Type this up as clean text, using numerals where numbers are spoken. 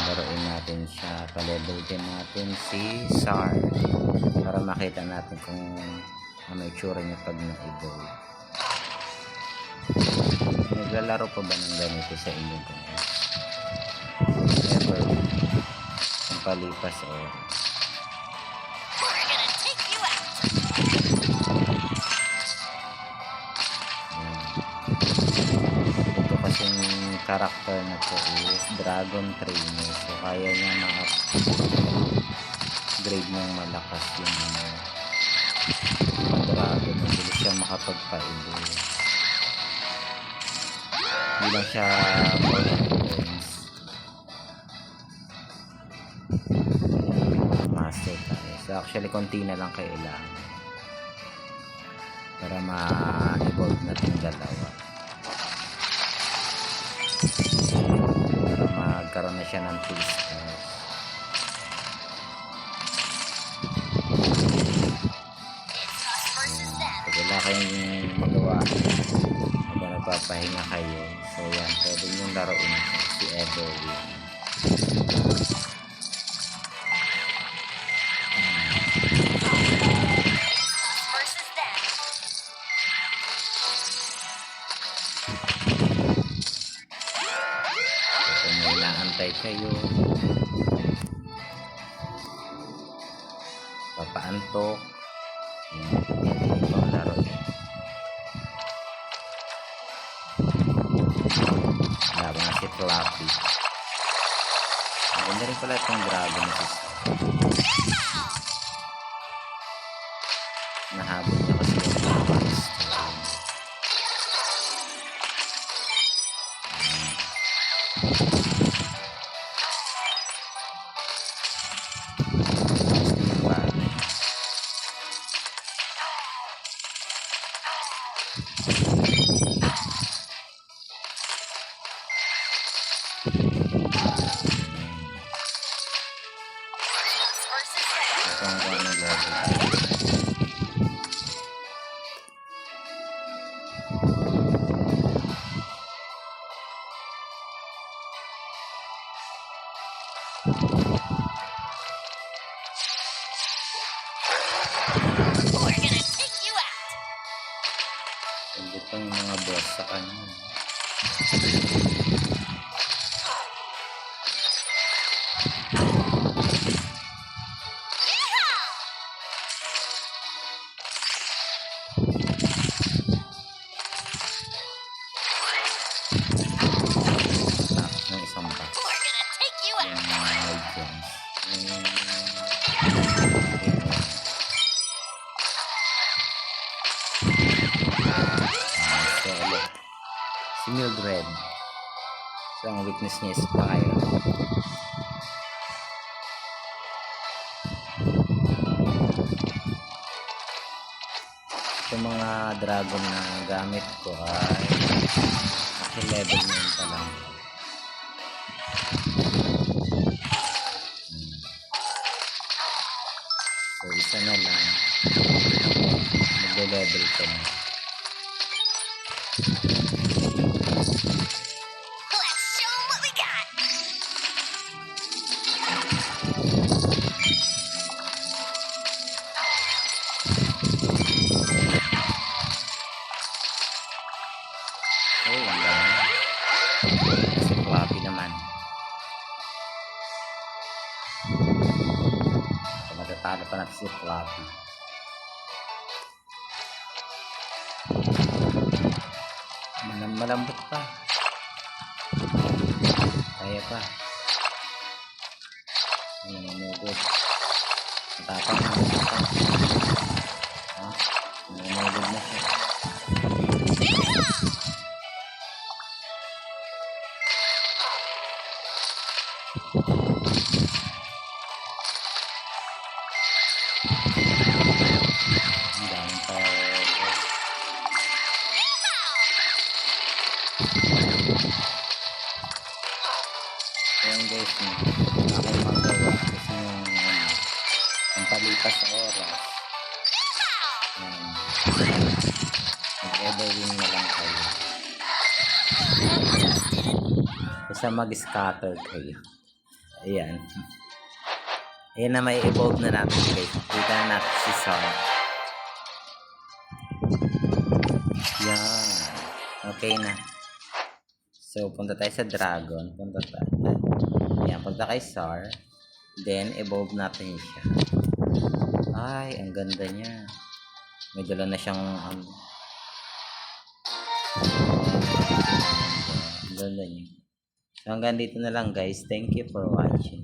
Laruin natin siya. Pa-level din natin si SAR para makita natin kung ano itsura niya pag na-evolve. Naglalaro pa ba ng ganito sa inyo guys? Ever ang palipas o ito kasing karakter na to is Dragon Trainer, so kaya niya ma-upgrade ng malakas yung dragon. Mabilis siya makapagpa-evolve. Hindi lang siya points. Master tayo. So actually konti na lang kailangan para ma-evolve na itong dalawa, para magkaroon na siya ng 2 stars. So wala kayong magawa habang nagpapahinga kayo, so yan, pwede nyo laruin si Everwin. Inaantay kayo, papaantok, ito ang laro niya. Laban na si Fluffy. Maganda rin pala itong dragon na nahabol niya kasi yung monster. Hindi pa yung mga boss sa kanya. Tapos ng isang box. Yung mga items. Si Mildred, so ang weakness niya is fire. Itong mga dragon na gamit ko ay actually level 9 pa lang. So isa na lang, magle-level ko na. Si Fluffy naman, so matatalo pa natin si Fluffy. Malambot pa, kaya pa, nanunugod, matapang na nanunugod na siya. Ang daming power. Ayan guys, akong magawa kasi yung palipas sa oras. Mag-everwin na lang kayo. Basta mag-scatter kayo. Ayan. Ayan na, may evolve na natin guys. Kita na natin si Sar. Yan. Okay na. So, punta tayo sa dragon. Punta tayo. Yan, punta kay Sar. Then, evolve natin siya. Ay, ang ganda niya. May dala na siyang ang ganda niya. So, hanggang dito na lang guys. Thank you for watching.